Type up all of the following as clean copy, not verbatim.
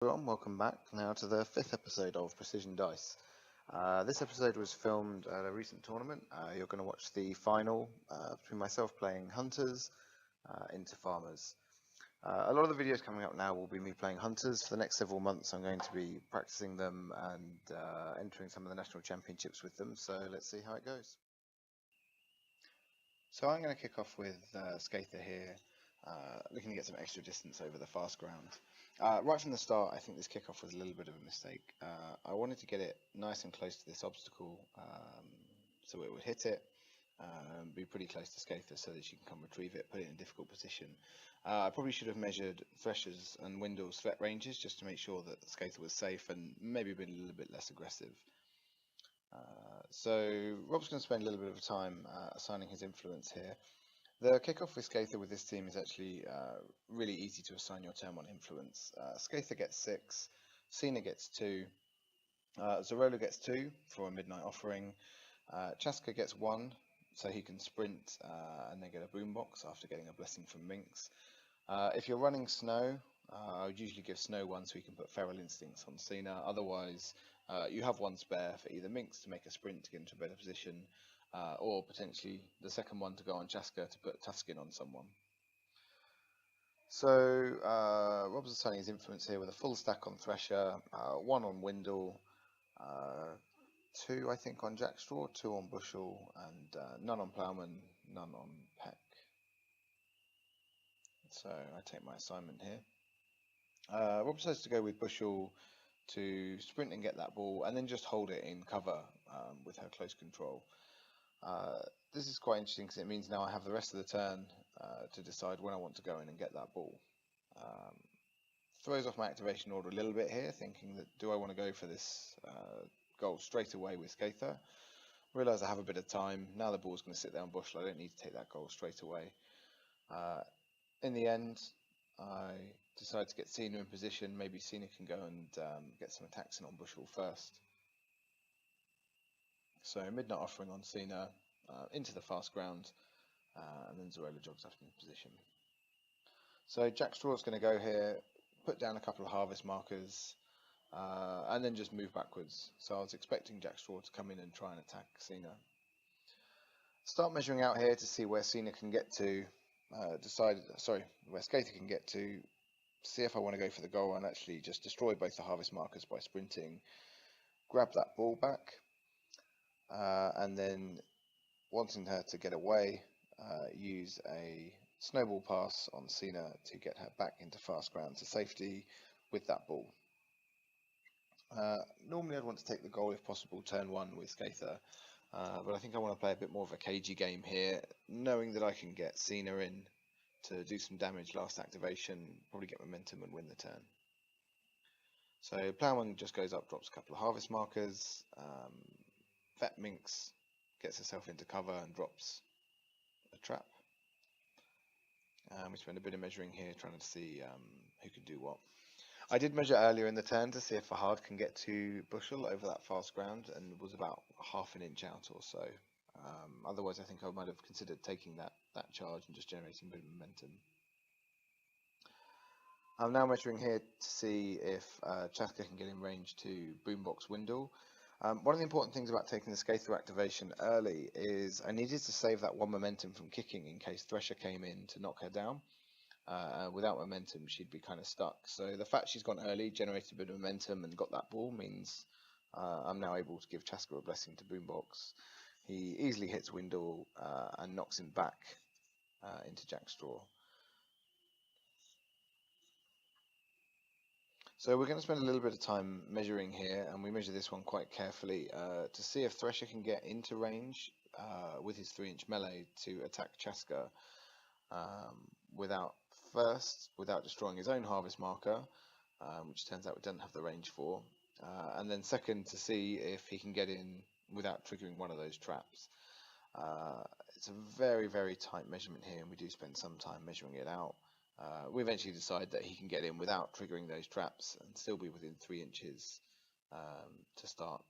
Everyone, welcome back now to the fifth episode of Precision Dice. This episode was filmed at a recent tournament. You're going to watch the final between myself playing Hunters into Farmers. A lot of the videos coming up now will be me playing Hunters. For the next several months I'm going to be practicing them and entering some of the national championships with them, so let's see how it goes. So I'm going to kick off with Skatha here, looking to get some extra distance over the fast ground. Right from the start, I think this kickoff was a little bit of a mistake. I wanted to get it nice and close to this obstacle, so it would hit it, be pretty close to Skatha so that she can come retrieve it, put it in a difficult position. I probably should have measured Thresher's and Windle's threat ranges just to make sure that Skatha was safe and maybe been a little bit less aggressive. So Rob's going to spend a little bit of time assigning his influence here. The kickoff with Skatha with this team is actually really easy to assign your turn 1 influence. Skatha gets 6, Cena gets 2, Zorola gets 2 for a midnight offering, Chaska gets 1 so he can sprint and then get a boombox after getting a blessing from Minx. If you're running Snow, I would usually give Snow 1 so he can put Feral Instincts on Cena. Otherwise, you have 1 spare for either Minx to make a sprint to get into a better position, or potentially the second one to go on Chaska to put Tuskin on someone. So Rob's assigning his influence here with a full stack on Thresher, 1 on Windle, 2 I think on Jackstraw, 2 on Bushel, and none on Ploughman, none on Peck. So I take my assignment here. Rob decides to go with Bushel to sprint and get that ball and then just hold it in cover with her close control. This is quite interesting because it means now I have the rest of the turn to decide when I want to go in and get that ball. Throws off my activation order a little bit here, thinking that do I want to go for this goal straight away with Skatha? Realise I have a bit of time. Now the ball's going to sit there on Bushel. I don't need to take that goal straight away. In the end, I decide to get Cena in position. Maybe Cena can go and get some attacks in on Bushel first. So midnight offering on Cena into the fast ground, and then Zorola jogs up in position. So Jackstraw is going to go here, put down a couple of harvest markers, and then just move backwards. So I was expecting Jackstraw to come in and try and attack Cena. Start measuring out here to see where Cena can get to, where Skatha can get to, see if I want to go for the goal and actually just destroy both the harvest markers by sprinting, grab that ball back, and then wanting her to get away, use a snowball pass on Cena to get her back into fast ground to safety with that ball. Normally I'd want to take the goal if possible turn 1 with Skatha, but I think I want to play a bit more of a cagey game here, knowing that I can get Cena in to do some damage last activation, probably get momentum and win the turn. So Ploughman just goes up, drops a couple of harvest markers, Vet Minx gets herself into cover and drops a trap. We spend a bit of measuring here, trying to see who can do what. I did measure earlier in the turn to see if Fahad can get to Bushel over that fast ground, and was about half an inch out or so. Otherwise, I think I might have considered taking that charge and just generating a bit of momentum. I'm now measuring here to see if Chaska can get in range to Boombox Windle. One of the important things about taking the Skatha activation early is I needed to save that 1 momentum from kicking in case Thresher came in to knock her down. Without momentum, she'd be kind of stuck. So the fact she's gone early, generated a bit of momentum and got that ball means I'm now able to give Chaska a blessing to Boombox. He easily hits Windle and knocks him back into Jackstraw. So we're going to spend a little bit of time measuring here, and we measure this one quite carefully to see if Thresher can get into range with his 3-inch melee to attack Chaska without destroying his own harvest marker, which turns out we don't have the range for, and then second to see if he can get in without triggering one of those traps. It's a very, very tight measurement here, and we do spend some time measuring it out. We eventually decide that he can get in without triggering those traps and still be within 3 inches to start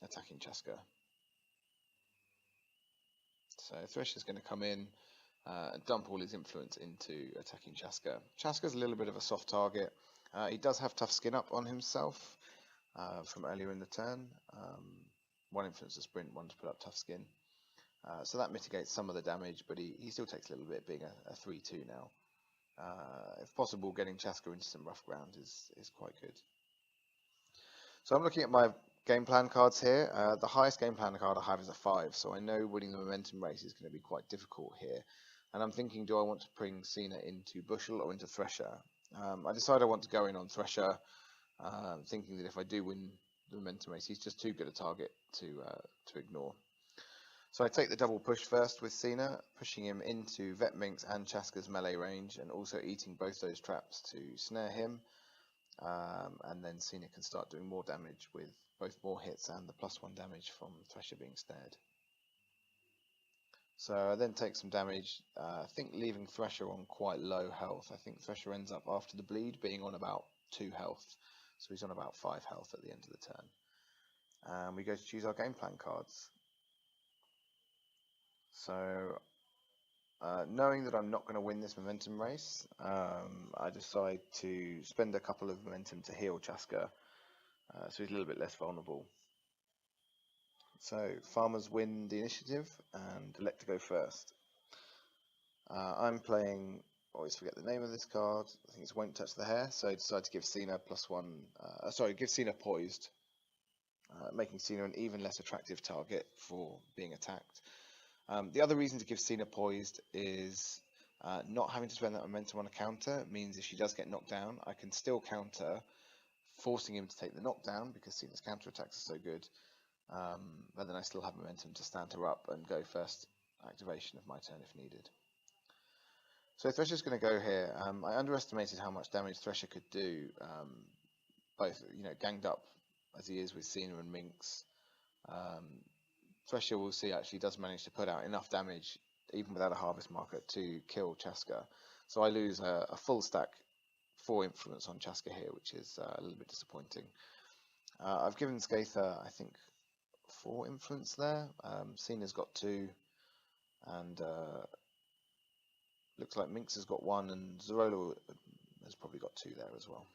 attacking Chaska. So Thresher's going to come in and dump all his influence into attacking Chaska. Chaska's a little bit of a soft target. He does have tough skin up on himself from earlier in the turn. One influence to sprint, one to put up tough skin. So that mitigates some of the damage, but he still takes a little bit, being a 3-2 now. If possible, getting Chaska into some rough ground is quite good. So I'm looking at my game plan cards here. The highest game plan card I have is a 5, so I know winning the momentum race is going to be quite difficult here. And I'm thinking, do I want to bring Cena into Bushel or into Thresher? I decide I want to go in on Thresher, thinking that if I do win the momentum race, he's just too good a target to ignore. So I take the double push first with Cena, pushing him into Vet Minx and Chaska's melee range, and also eating both those traps to snare him. And then Cena can start doing more damage with both more hits and the +1 damage from Thresher being snared. So I then take some damage, I think leaving Thresher on quite low health. I think Thresher ends up after the bleed being on about 2 health, so he's on about 5 health at the end of the turn. And we go to choose our game plan cards. So knowing that I'm not going to win this momentum race, I decide to spend a couple of momentum to heal Chaska, so he's a little bit less vulnerable. So farmers win the initiative and elect to go first. I'm playing, I always forget the name of this card, I think it's Won't Touch the Hair, so I decide to give Cena +1, give Cena poised, making Cena an even less attractive target for being attacked. The other reason to give Cena poised is not having to spend that momentum on a counter. It means if she does get knocked down, I can still counter, forcing him to take the knockdown because Cena's counter attacks are so good. But then I still have momentum to stand her up and go first activation of my turn if needed. So Thresher's going to go here. I underestimated how much damage Thresher could do, both ganged up as he is with Cena and Minx. Thresher, we'll see, actually does manage to put out enough damage, even without a harvest marker, to kill Chaska. So I lose a full stack 4 influence on Chaska here, which is a little bit disappointing. I've given Skatha, I think, 4 influence there. Cena's got 2, and looks like Minx has got 1, and Zorola has probably got 2 there as well.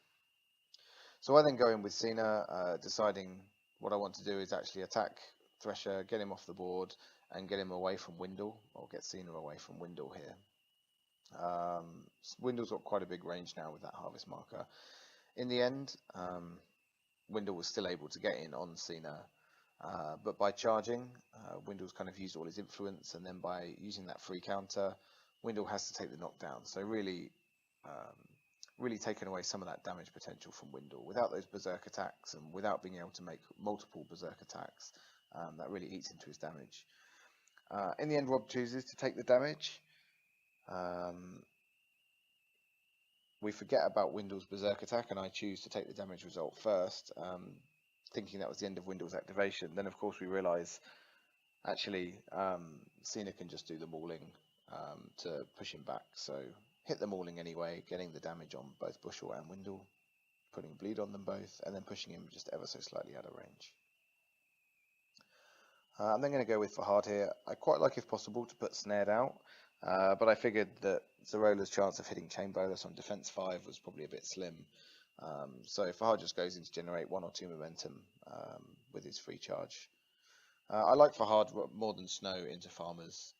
So I then go in with Cena, deciding what I want to do is actually attack Thresher, get him off the board, and get him away from Windle, or get Cena away from Windle here. Windle's got quite a big range now with that harvest marker. In the end, Windle was still able to get in on Cena, but by charging, Windle's kind of used all his influence, and then by using that free counter, Windle has to take the knockdown. So really taken away some of that damage potential from Windle. Without those berserk attacks, and without being able to make multiple berserk attacks, that really eats into his damage. In the end, Rob chooses to take the damage. We forget about Windle's berserk attack, and I choose to take the damage result first, thinking that was the end of Windle's activation. Then, of course, we realise actually Cena can just do the mauling to push him back. So hit the mauling anyway, getting the damage on both Bushel and Windle, putting bleed on them both, and then pushing him just ever so slightly out of range. I'm then going to go with for hard here. I quite like, if possible, to put snared out, but I figured that Zorola's chance of hitting Chain Bolus on defense 5 was probably a bit slim. So Fahad just goes in to generate 1 or 2 momentum with his free charge. I like Fahad more than Snow into farmers,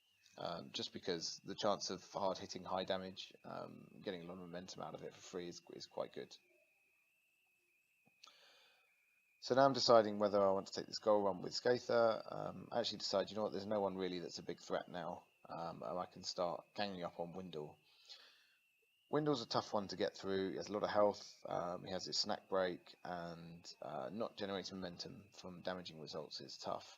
just because the chance of Fahad hitting high damage, getting a lot of momentum out of it for free is quite good. So now I'm deciding whether I want to take this goal run with Skatha. I actually decide, you know what, there's no one really that's a big threat now, and I can start ganging up on Windle. Windle's a tough one to get through. He has a lot of health, he has his snack break, and not generating momentum from damaging results is tough.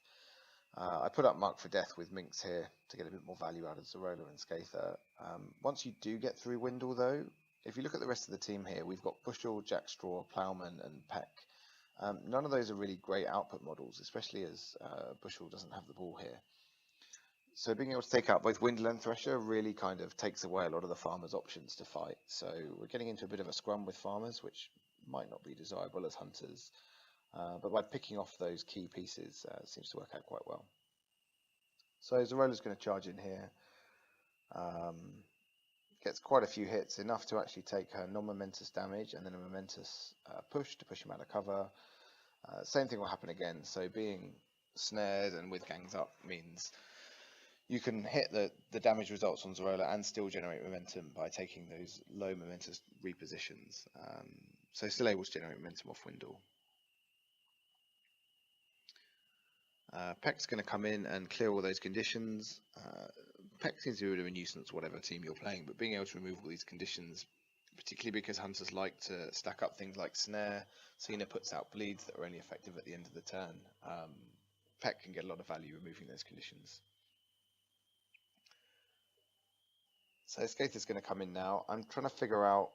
I put up Mark for Death with Minx here to get a bit more value out of Zorola and Skatha. Once you do get through Windle though, if you look at the rest of the team here, we've got Bushel, Jackstraw, Plowman and Peck. None of those are really great output models, especially as Bushel doesn't have the ball here. So being able to take out both Windle and Thresher really kind of takes away a lot of the farmers' options to fight. So we're getting into a bit of a scrum with farmers, which might not be desirable as hunters. But by picking off those key pieces, it seems to work out quite well. So Zorola's going to charge in here. gets quite a few hits, enough to actually take her non-momentous damage and then a momentous push to push him out of cover. Same thing will happen again, so being snared and with gangs up means you can hit the damage results on Zorola and still generate momentum by taking those low momentous repositions. So still able to generate momentum off Windle. Peck's going to come in and clear all those conditions. Peck seems to be a bit of a nuisance, whatever team you're playing, but being able to remove all these conditions, particularly because hunters like to stack up things like Snare, Cena puts out bleeds that are only effective at the end of the turn. Peck can get a lot of value removing those conditions. So Skatha's going to come in now. I'm trying to figure out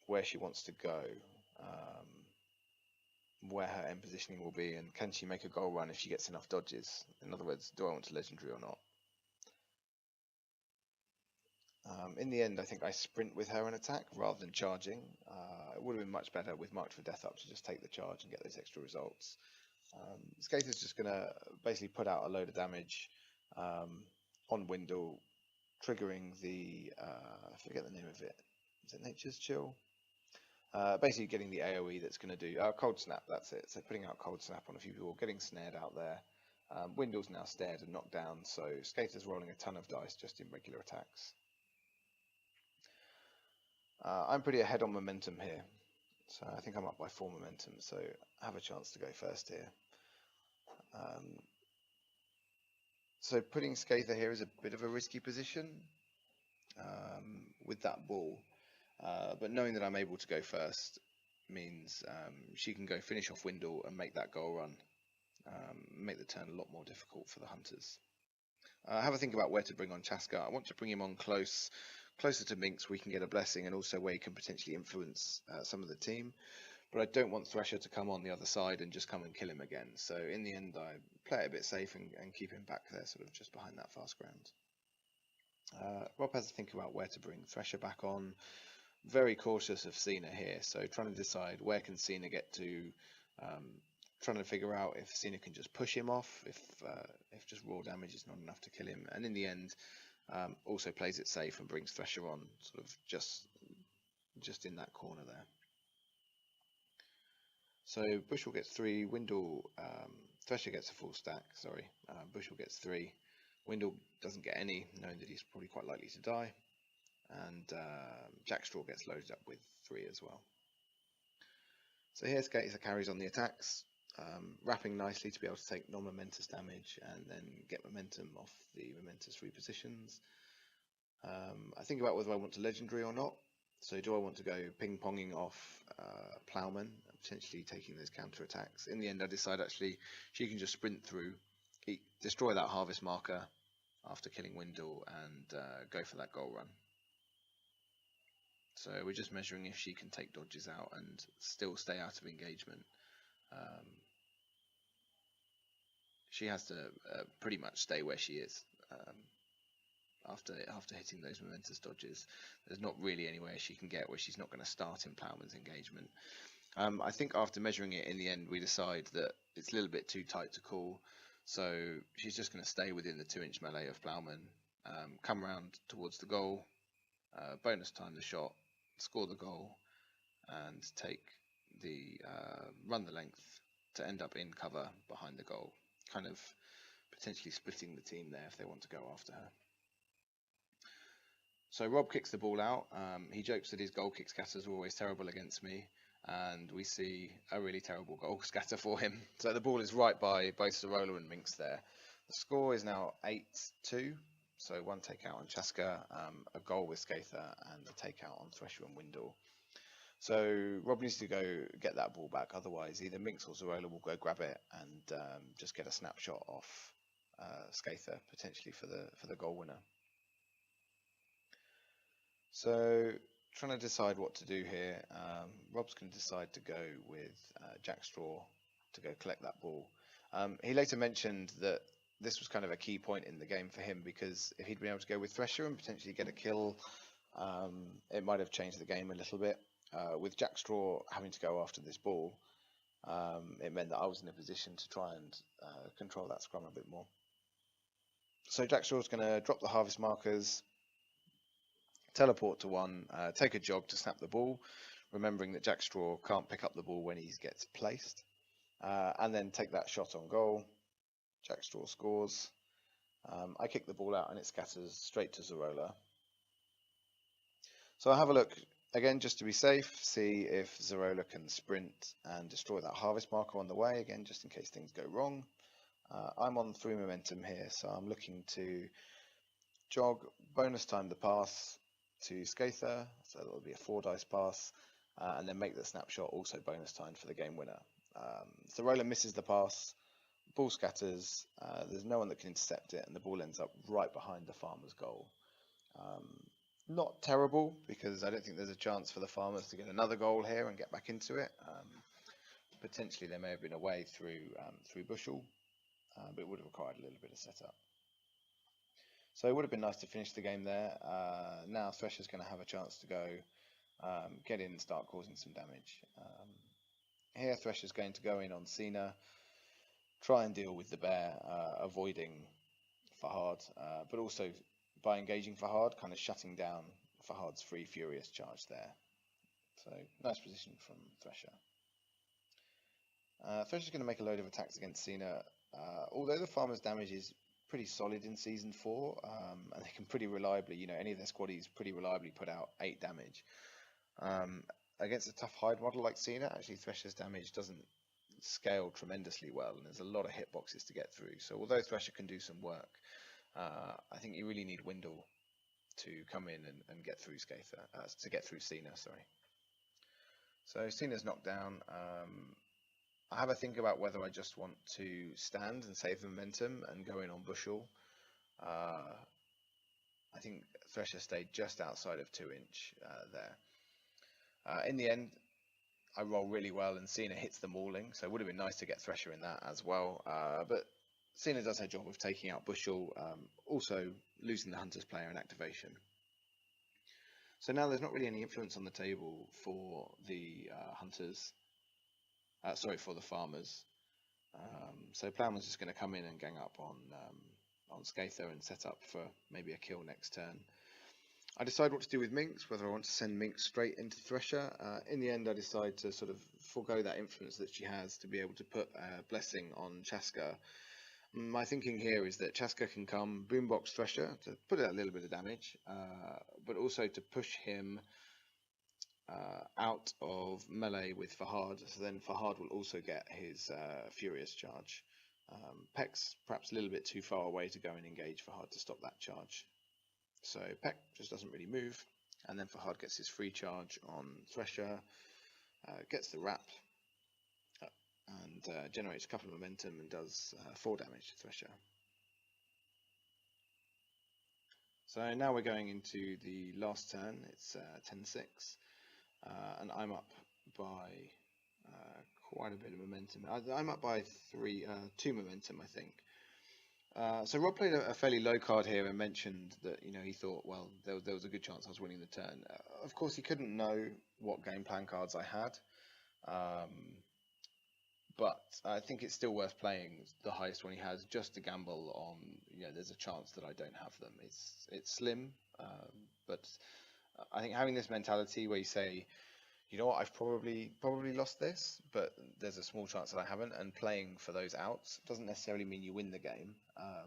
where she wants to go, where her end positioning will be, and can she make a goal run if she gets enough dodges? In other words, do I want to legendary or not? In the end, I think I sprint with her and attack rather than charging. It would have been much better with Marked for Death up to just take the charge and get those extra results. Skatha's just going to basically put out a load of damage on Windle, triggering the, I forget the name of it, is it Nature's Chill? Basically getting the AoE that's going to do, Cold Snap, that's it. So putting out Cold Snap on a few people, getting snared out there. Windle's now snared and knocked down, so Skatha's rolling a ton of dice just in regular attacks. I'm pretty ahead on momentum here, so I think I'm up by 4 momentum, so I have a chance to go first here. So putting Skatha here is a bit of a risky position with that ball, but knowing that I'm able to go first means she can go finish off Windle and make that goal run, make the turn a lot more difficult for the hunters. Have a think about where to bring on Chaska. I want to bring him on closer to Minx, where he can get a blessing, and also where he can potentially influence some of the team. But I don't want Thresher to come on the other side and just come and kill him again. So in the end, I play it a bit safe and keep him back there, sort of just behind that fast ground. Rob has to think about where to bring Thresher back on. Very cautious of Cena here, so trying to decide where can Cena get to. Trying to figure out if Cena can just push him off, if just raw damage is not enough to kill him, and in the end, also plays it safe and brings Thresher on, sort of just in that corner there. So Bushel gets 3, Windle, Thresher gets a full stack. Sorry, Bushel gets 3, Windle doesn't get any, knowing that he's probably quite likely to die, and Jackstraw gets loaded up with 3 as well. So here Skatha carries on the attacks, wrapping nicely to be able to take non-momentous damage and then get momentum off the momentous repositions. I think about whether I want to legendary or not. So do I want to go ping-ponging off Ploughman, potentially taking those counter attacks? In the end, I decide actually she can just sprint through, destroy that harvest marker after killing Windle, and go for that goal run. So we're just measuring if she can take dodges out and still stay out of engagement. She has to pretty much stay where she is after hitting those momentous dodges. There's not really anywhere she can get where she's not going to start in Ploughman's engagement. I think after measuring it in the end, we decide that it's a little bit too tight to call, so she's just going to stay within the 2-inch melee of Ploughman, come round towards the goal, bonus time the shot, score the goal, and take the run the length to end up in cover behind the goal, kind of potentially splitting the team there if they want to go after her. So Rob kicks the ball out. He jokes that his goal kick scatters are always terrible against me, and we see a really terrible goal scatter for him. So the ball is right by both Zorola and Minx there. The score is now 8-2. So 1 takeout on Chaska, a goal with Skatha, and a takeout on Thresher and Windle. So Rob needs to go get that ball back, otherwise either Minx or Zorola will go grab it and just get a snapshot off Skatha, potentially for the goal winner. So trying to decide what to do here. Rob's going to decide to go with Jackstraw to go collect that ball. He later mentioned that this was kind of a key point in the game for him, because if he'd been able to go with Thresher and potentially get a kill, it might have changed the game a little bit. With Jackstraw having to go after this ball, it meant that I was in a position to try and control that scrum a bit more. So Jackstraw's going to drop the harvest markers, teleport to 1, take a jog to snap the ball, remembering that Jack Straw can't pick up the ball when he gets placed, and then take that shot on goal. Jack Straw scores. I kick the ball out and it scatters straight to Zerola. So I have a look again just to be safe, see if Zerola can sprint and destroy that harvest marker on the way, again just in case things go wrong. I'm on 3 momentum here, so I'm looking to jog, bonus time the pass to Skatha, so that will be a 4 dice pass, and then make the snapshot also bonus time for the game winner. Zerola misses the pass, ball scatters, there's no one that can intercept it, and the ball ends up right behind the farmer's goal. Not terrible, because I don't think there's a chance for the farmers to get another goal here and get back into it. Potentially there may have been a way through Bushel, but it would have required a little bit of setup. So it would have been nice to finish the game there. Now Thresher's going to have a chance to go get in and start causing some damage. Here Thresher's going to go in on Cena, try and deal with the bear, avoiding Fahad, but also by engaging Fahad, kind of shutting down Fahad's free Furious charge there. So nice position from Thresher. Thresher's going to make a load of attacks against Cena. Although the farmer's damage is pretty solid in Season 4, and they can pretty reliably, any of their squaddies pretty reliably put out 8 damage. Against a tough hide model like Cena, actually Thresher's damage doesn't scale tremendously well, and there's a lot of hitboxes to get through. So although Thresher can do some work, I think you really need Windle to come in and get through Skatha, to get through Cena, sorry. So Cena's knocked down. I have a think about whether I just want to stand and save the momentum and go in on Bushel. I think Thresher stayed just outside of 2-inch there. In the end, I roll really well and Cena hits the mauling, so it would have been nice to get Thresher in that as well. But Cena does her job of taking out Bushel, also losing the Hunter's player in activation. So now there's not really any influence on the table for the Hunters. For the farmers. So Plowman's just going to come in and gang up on Skatha and set up for maybe a kill next turn. I decide what to do with Minx, whether I want to send Minx straight into Thresher. In the end, I decide to sort of forego that influence that she has to be able to put Blessing on Chaska. My thinking here is that Chaska can come boombox Thresher to put out a little bit of damage, but also to push him out of melee with Fahad, so then Fahad will also get his Furious charge. Peck's perhaps a little bit too far away to go and engage Fahad to stop that charge. So Peck just doesn't really move, and then Fahad gets his free charge on Thresher, gets the wrap, and generates a couple of momentum and does 4 damage to Thresher. So now we're going into the last turn. It's 10-6. And I'm up by quite a bit of momentum. I'm up by 2 momentum, I think. So Rob played a fairly low card here and mentioned that he thought, well, there was a good chance I was winning the turn. Of course, he couldn't know what game plan cards I had, but I think it's still worth playing the highest one he has just to gamble on. There's a chance that I don't have them. It's slim, but I think having this mentality where you say, you know what, I've probably lost this, but there's a small chance that I haven't, and playing for those outs doesn't necessarily mean you win the game,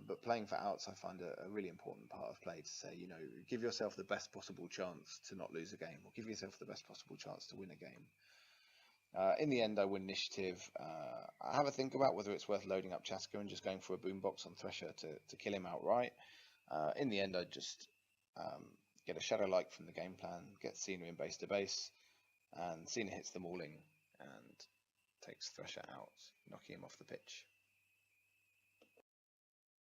but playing for outs I find a really important part of play, to say, give yourself the best possible chance to not lose a game, or give yourself the best possible chance to win a game. In the end, I win initiative. I have a think about whether it's worth loading up Chaska and just going for a boombox on Thresher to kill him outright. In the end, I just get a Shadow Like from the game plan, get Cena in base to base, and Cena hits the mauling and takes Thresher out, knocking him off the pitch.